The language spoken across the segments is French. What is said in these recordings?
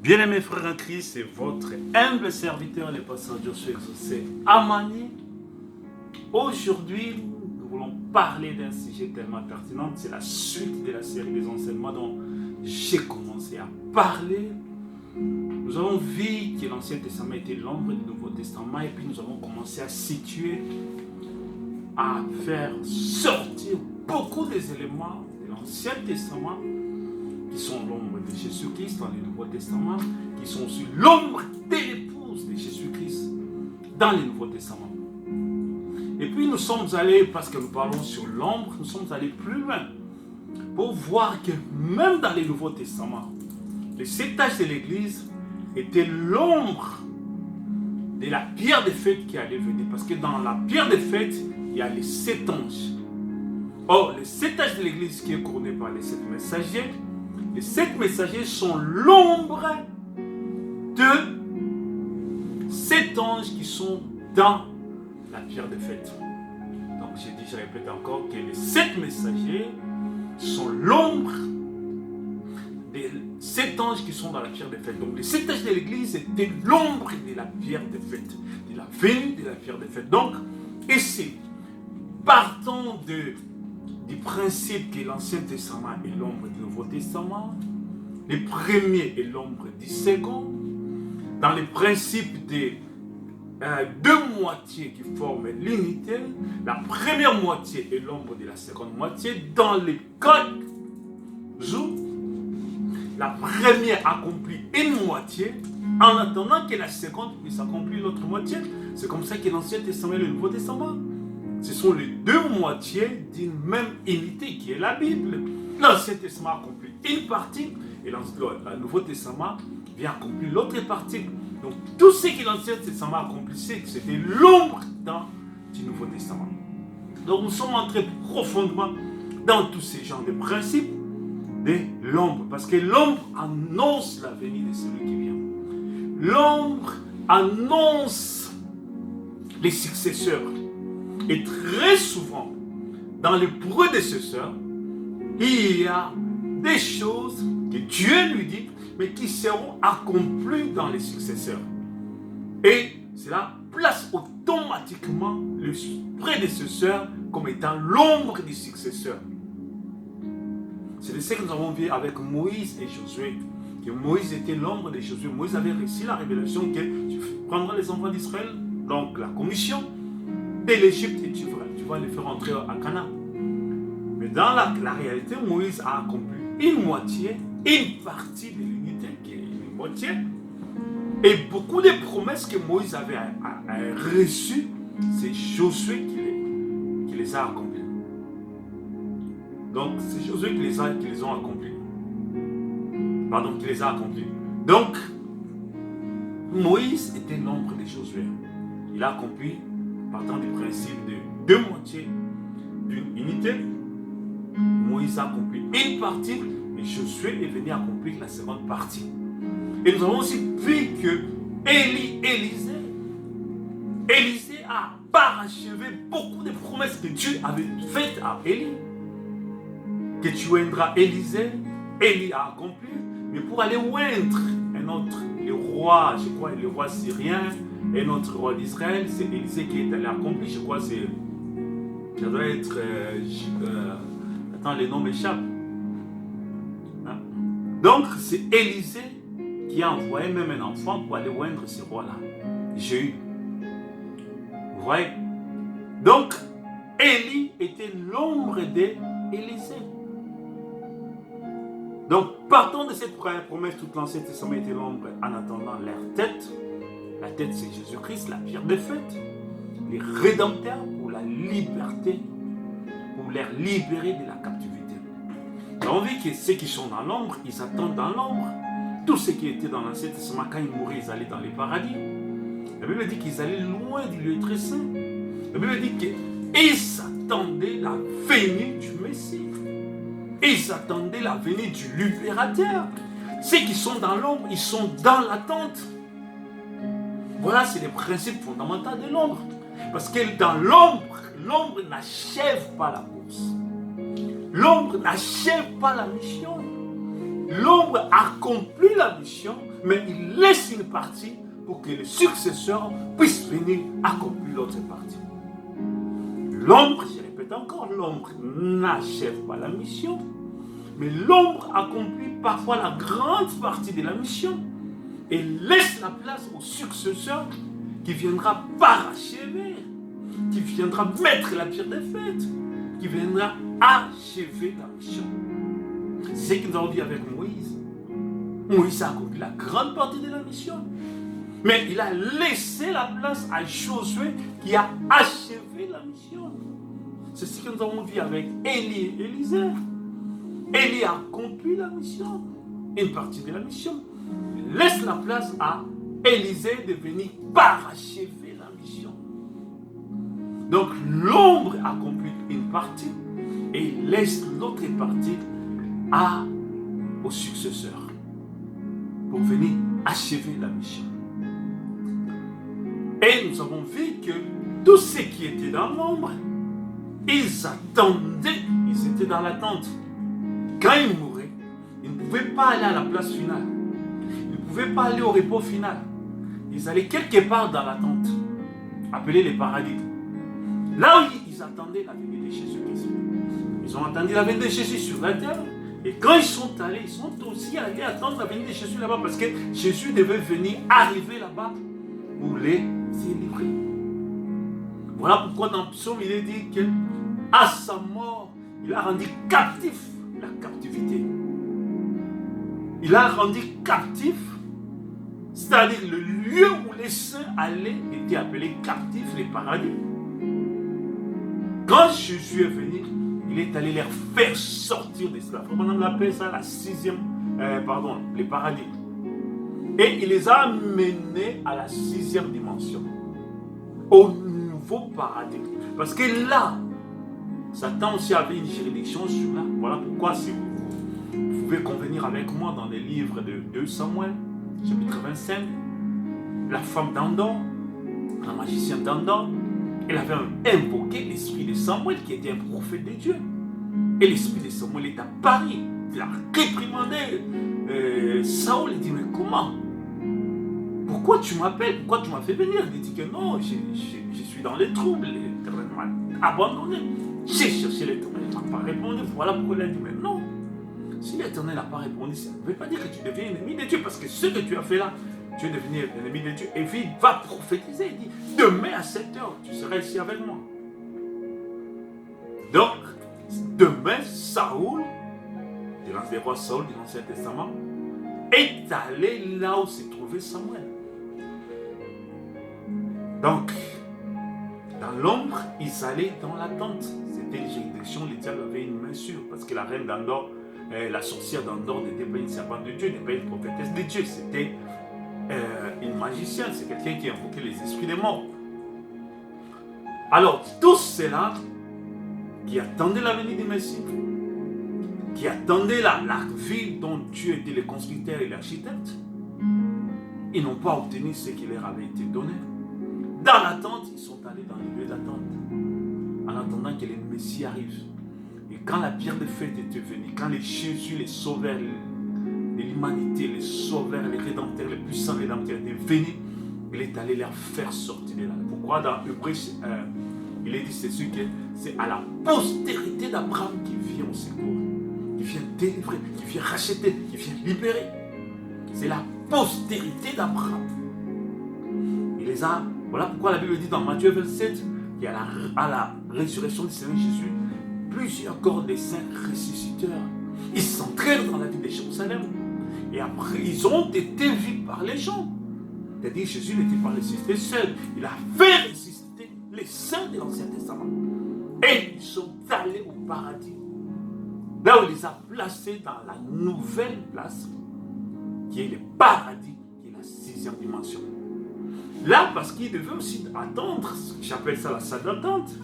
Bien-aimés frères en Christ, c'est votre humble serviteur, le pasteur Josué Exaucé Amani. Aujourd'hui, nous voulons parler d'un sujet tellement pertinent. C'est la suite de la série des enseignements dont j'ai commencé à parler. Nous avons vu que l'Ancien Testament était l'ombre du Nouveau Testament et puis nous avons commencé à situer, à faire sortir beaucoup des éléments de l'Ancien Testament qui sont l'ombre de Jésus-Christ dans le Nouveau Testament, qui sont aussi l'ombre de l'épouse de Jésus-Christ dans le Nouveau Testament. Et puis nous sommes allés, parce que nous parlons sur l'ombre, nous sommes allés plus loin pour voir que même dans le Nouveau Testament, les 7 âges de l'Église étaient l'ombre de la pierre de fête qui allait venir. Parce que dans la pierre de fête, il y a les 7 anges. Or, les 7 âges de l'Église qui est couronné par les 7 messagers, les 7 messagers sont l'ombre de 7 anges qui sont dans la pierre de fête. Donc je répète encore que les 7 messagers sont l'ombre des 7 anges qui sont dans la pierre de fête. Donc les 7 âges de l'Église étaient l'ombre de la pierre de fête, de la venue de la pierre de fête. Donc ici, partons du principe que l'Ancien Testament est l'ombre du Nouveau Testament, le premier est l'ombre du second, dans le principe des 2 moitiés qui forment l'unité, la première moitié est l'ombre de la seconde moitié, dans les cas où la première accomplit une moitié, en attendant que la seconde puisse accomplir l'autre moitié. C'est comme ça que l'Ancien Testament et le Nouveau Testament, ce sont les 2 moitiés d'une même unité qui est la Bible. L'Ancien Testament accomplit une partie et le Nouveau Testament vient accomplir l'autre partie. Donc tout ce que l'Ancien Testament accomplissait, c'était l'ombre du Nouveau Testament. Donc nous sommes entrés profondément dans tous ces genres de principes de l'ombre. Parce que l'ombre annonce la venue de celui qui vient. L'ombre annonce les successeurs. Et très souvent, dans les prédécesseurs, il y a des choses que Dieu lui dit, mais qui seront accomplies dans les successeurs. Et cela place automatiquement le prédécesseur comme étant l'ombre du successeur. C'est de ce que nous avons vu avec Moïse et Josué. Que Moïse était l'ombre de Josué. Moïse avait reçu la révélation que tu prendras les enfants d'Israël, donc la commission, de l'Égypte et tu vas les faire entrer à Canaan. Mais dans la réalité, Moïse a accompli une moitié, une partie de l'unité qui est une moitié. Et beaucoup de promesses que Moïse avait reçues, c'est Josué qui les a accomplies. Donc c'est Josué qui les a accomplies. Pardon, qui les a accomplies. Donc, Moïse était l'ombre de Josué. Il a accompli, partant du principe de 2 moitiés d'une unité, Moïse a accompli une partie et Josué est venu accomplir la seconde partie. Et nous avons aussi vu que Élisée a parachevé beaucoup de promesses que Dieu avait faites à Élie. Que tu oindras Élisée, Élie a accompli, mais pour aller oindre un autre, le roi, je crois, le roi syrien, et notre roi d'Israël, c'est Élisée qui est allé accomplir, je crois, ça doit être, attends, les noms m'échappent. Hein? Donc, c'est Élisée qui a envoyé même un enfant pour aller oindre ce roi-là, Jéhu. Vous voyez? Donc, Élie était l'ombre d'Élisée. Donc, partons de cette première promesse, toute l'Ancien Testament était l'ombre en attendant leur tête. La tête, c'est Jésus-Christ, la pierre de fête. Les rédempteurs pour la liberté, pour les libérer de la captivité. Nous avons vu que ceux qui sont dans l'ombre, ils attendent dans l'ombre. Tous ceux qui étaient dans l'Ancien Testament, quand ils mouraient, ils allaient dans les paradis. La Bible dit qu'ils allaient loin du lieu très saint. La Bible dit qu'ils attendaient la venue du Messie. Ils attendaient la venue du libérateur. Ceux qui sont dans l'ombre, ils sont dans l'attente. Voilà, c'est le principe fondamental de l'ombre. Parce que dans l'ombre n'achève pas la course. L'ombre n'achève pas la mission. L'ombre accomplit la mission mais il laisse une partie pour que le successeur puisse venir accomplir l'autre partie. L'ombre, je répète encore, l'ombre n'achève pas la mission, mais l'ombre accomplit parfois la grande partie de la mission et laisse la place au successeur qui viendra parachever, qui viendra mettre la pierre des fêtes, qui viendra achever la mission. C'est ce que nous avons dit avec Moïse. Moïse a accompli la grande partie de la mission, mais il a laissé la place à Josué qui a achevé la mission. C'est ce que nous avons dit avec Élie et Élisée. Élie a accompli la mission, une partie de la mission. Il laisse la place à Élisée de venir parachever la mission. Donc l'ombre accomplit une partie et il laisse l'autre partie au successeur pour venir achever la mission. Et nous avons vu que tous ceux qui étaient dans l'ombre, ils attendaient, ils étaient dans l'attente. Quand ils mouraient, ils ne pouvaient pas aller à la place finale. Ils ne pouvaient pas aller au repos final. Ils allaient quelque part dans l'attente, appelé les paradis. Là où ils attendaient la venue de Jésus-Christ. Ils ont attendu la venue de Jésus sur la terre. Et quand ils sont allés, ils sont aussi allés attendre la venue de Jésus là-bas parce que Jésus devait venir arriver là-bas pour les délivrer. Voilà pourquoi dans le psaume, il est dit qu'à sa mort, il a rendu captif la captivité. Il a rendu captif, c'est-à-dire le lieu où les saints allaient était appelé captif, les paradis. Quand Jésus est venu, il est allé les faire sortir d'esclavage. On appelle ça les paradis. Et il les a amenés à la 6e dimension, au nouveau paradis. Parce que là, Satan aussi avait une juridiction sur là. Voilà pourquoi, si vous pouvez convenir avec moi dans les livres de 2 Samuel, chapitre 25, la femme d'Endor, la magicienne d'Endor, elle avait invoqué l'esprit de Samuel qui était un prophète de Dieu. Et l'esprit de Samuel est apparu. Il a réprimandé Saoul. Il dit, mais comment? Pourquoi tu m'appelles? Pourquoi tu m'as fait venir? Il dit que non, je suis dans les troubles. L'Éternel m'a abandonné. J'ai cherché l'Éternel, il ne m'a pas répondu. Voilà pourquoi il a dit, mais non. Si l'Éternel n'a pas répondu, ça ne veut pas dire que tu deviens ennemi de Dieu. Parce que ce que tu as fait là, tu es devenu ennemi de Dieu. Et puis il va prophétiser. Il dit, demain à 7 heures, tu seras ici avec moi. Donc, demain, Saoul, le roi Saoul de l'Ancien Testament, est allé là où se trouvait Samuel. Donc, dans l'ombre, ils allaient dans la tente. C'était une juridiction, le diable avait une main sûre, parce que la reine d'Endor, la sorcière d'Endor n'était pas une servante de Dieu, n'était pas une prophétesse de Dieu, c'était une magicienne, c'est quelqu'un qui invoquait les esprits des morts. Alors, tous ceux-là qui attendaient la venue du Messie, qui attendaient la ville dont Dieu était le constructeur et l'architecte, ils n'ont pas obtenu ce qui leur avait été donné. Dans l'attente, ils sont allés dans le lieu d'attente, en attendant que le Messie arrive. Et quand la pierre de fête était venue, quand Jésus, les sauveurs de l'humanité, les sauveurs, les rédempteurs, les puissants rédempteurs étaient venus, il est allé leur faire sortir de là. Pourquoi dans Hébreux, il est dit ceci, que c'est à la postérité d'Abraham qui vient au secours, qui vient délivrer, qui vient racheter, qui vient libérer. C'est la postérité d'Abraham. Il les a. Voilà pourquoi la Bible dit dans Matthieu 27 qu'à la résurrection du Seigneur Jésus, plusieurs corps des saints ressusciteurs, ils s'entrèrent dans la ville de Jérusalem. Et après, ils ont été vus par les gens. C'est-à-dire Jésus n'était pas ressuscité seul. Il a fait ressusciter les saints de l'Ancien Testament. Et ils sont allés au paradis. Là où il les a placés dans la nouvelle place, qui est le paradis, qui est la 6e dimension. Là, parce qu'ils devaient aussi attendre, j'appelle ça la salle d'attente,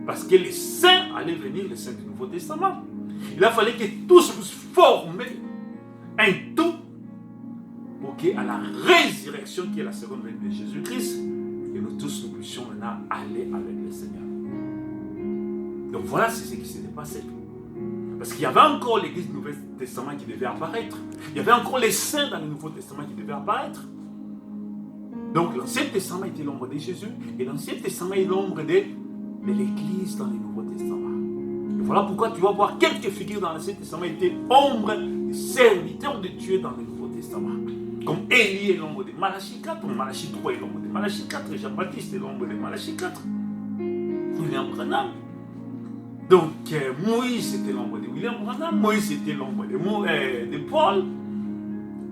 parce que les saints allaient venir, les saints du Nouveau Testament. Il a fallu que tous puissent former un tout pour qu'à la résurrection, qui est la seconde venue de Jésus-Christ, que nous tous nous puissions maintenant aller avec le Seigneur. Donc voilà, c'est ce qui s'était passé. Parce qu'il y avait encore l'Église du Nouveau Testament qui devait apparaître. Il y avait encore les saints dans le Nouveau Testament qui devaient apparaître. Donc l'Ancien Testament était l'ombre de Jésus et l'Ancien Testament est l'ombre de l'Église dans le Nouveau Testament. Et voilà pourquoi tu vas voir quelques figures dans l'Ancien Testament étaient ombre des serviteurs de Dieu dans le Nouveau Testament. Comme Élie est l'ombre de Malachie 4, ou Malachie 3 est l'ombre de Malachie 4, et Jean-Baptiste est l'ombre de Malachie 4. William Branham. Donc Moïse était l'ombre de William Branham, Moïse était l'ombre de Paul.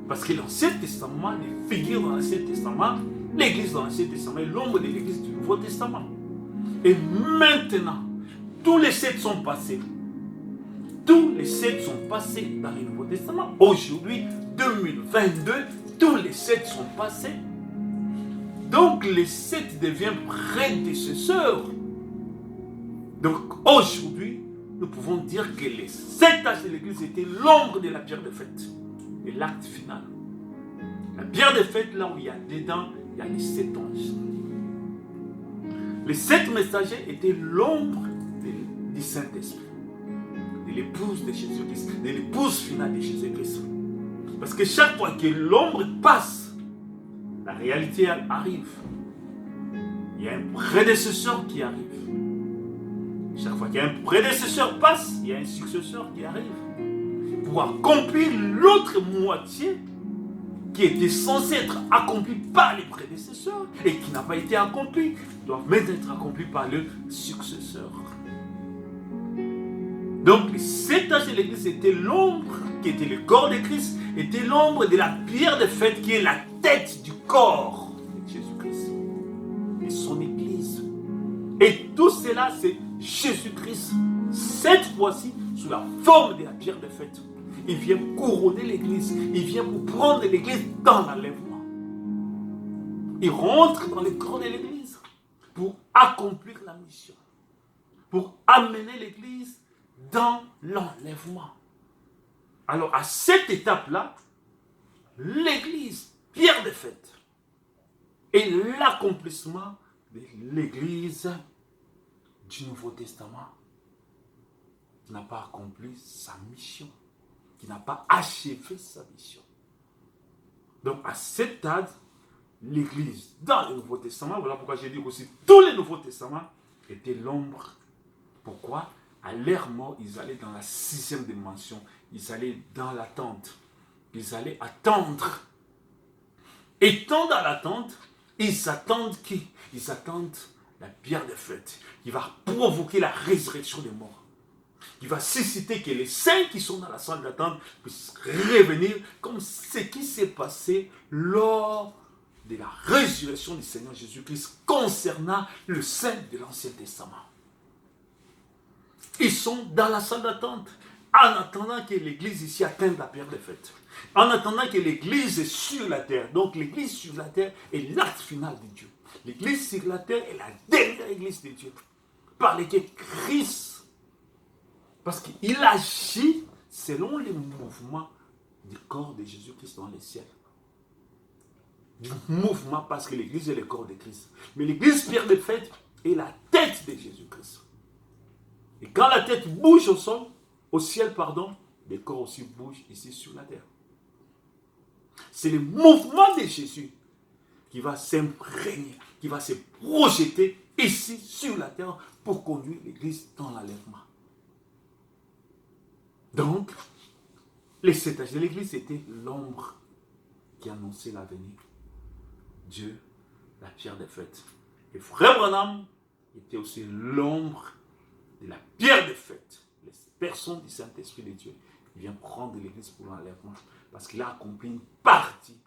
Parce que l'Ancien Testament, les figures dans l'Ancien Testament, l'Église dans l'Ancien Testament est l'ombre de l'Église du Nouveau Testament. Et maintenant, tous les 7 sont passés. Tous les 7 sont passés dans le Nouveau Testament. Aujourd'hui, 2022, tous les 7 sont passés. Donc les 7 deviennent prédécesseurs. Donc aujourd'hui, nous pouvons dire que les 7 âges de l'Église étaient l'ombre de la pierre de fête. Et l'acte final. La pierre de fête, là où il y a dedans, il y a les 7 anges. Les 7 messagers étaient l'ombre du Saint-Esprit, de l'épouse de Jésus-Christ, de l'épouse finale de Jésus-Christ. Parce que chaque fois que l'ombre passe, la réalité elle arrive. Il y a un prédécesseur qui arrive. Chaque fois qu'un prédécesseur passe, il y a un successeur qui arrive. Pour accomplir l'autre moitié qui était censée être accomplie par les prédécesseurs et qui n'a pas été accomplie, doit même être accomplie par le successeur. Donc les 7 âges de l'Église étaient l'ombre qui était le corps de Christ, était l'ombre de la pierre de fête qui est la tête du corps de Jésus-Christ et son Église. Et tout cela c'est Jésus-Christ, cette fois-ci sous la forme de la pierre de fête. Il vient couronner l'Église. Il vient pour prendre l'Église dans l'enlèvement. Il rentre dans le corps de l'Église pour accomplir la mission. Pour amener l'Église dans l'enlèvement. Alors à cette étape-là, l'Église, pierre de fête, est l'accomplissement de l'Église du Nouveau Testament qui n'a pas accompli sa mission, qui n'a pas achevé sa mission. Donc à cette stade, l'Église dans le Nouveau Testament, voilà pourquoi j'ai dit aussi tous les Nouveaux Testaments étaient l'ombre. Pourquoi? À leur mort, ils allaient dans la 6e dimension, ils allaient dans l'attente, ils allaient attendre. Étant dans l'attente, ils attendent qui? Ils attendent la pierre de fête qui va provoquer la résurrection des morts, qui va susciter que les saints qui sont dans la salle d'attente puissent revenir comme ce qui s'est passé lors de la résurrection du Seigneur Jésus-Christ concernant le saint de l'Ancien Testament. Ils sont dans la salle d'attente en attendant que l'Église ici atteigne la pierre de fête, en attendant que l'Église est sur la terre. Donc l'Église sur la terre est l'acte final de Dieu. L'Église sur la terre est la dernière Église de Dieu par laquelle Christ, parce qu'il agit selon les mouvements du corps de Jésus-Christ dans les ciels. Du mouvement parce que l'Église est le corps de Christ. Mais l'Église pierre de fête est la tête de Jésus-Christ. Et quand la tête bouge au ciel, le corps aussi bouge ici sur la terre. C'est le mouvement de Jésus qui va s'imprégner, qui va se projeter ici sur la terre pour conduire l'Église dans l'enlèvement. Donc, les 7 âges de l'Église étaient l'ombre qui annonçait l'avenir. Dieu, la pierre de fête. Et Frère Branham était aussi l'ombre de la pierre de fête. Les personnes du Saint-Esprit de Dieu qui vient prendre l'Église pour l'enlèvement. Parce qu'il a accompli une partie.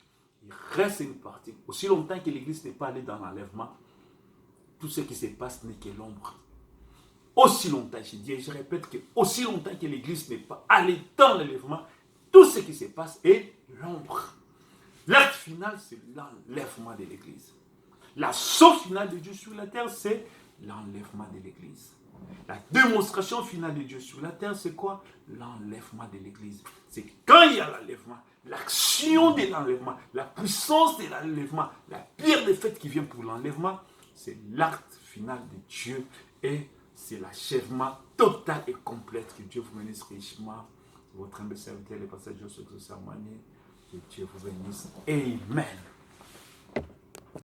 Il reste une partie. Aussi longtemps que l'Église n'est pas allée dans l'enlèvement, tout ce qui se passe n'est que l'ombre. Aussi longtemps, je dis et je répète que aussi longtemps que l'Église n'est pas allée dans l'enlèvement, tout ce qui se passe est l'ombre. L'acte final, c'est l'enlèvement de l'Église. La sauce finale de Dieu sur la terre, c'est l'enlèvement de l'Église. La démonstration finale de Dieu sur la terre, c'est quoi? L'enlèvement de l'Église. C'est quand il y a l'enlèvement, l'action de l'enlèvement, la puissance de l'enlèvement, la pierre de fête qui vient pour l'enlèvement, c'est l'acte final de Dieu et c'est l'achèvement total et complet. Que Dieu vous bénisse richement. Votre humble serviteur, le pasteur Joseph Sermonier. Que Dieu vous bénisse. Amen.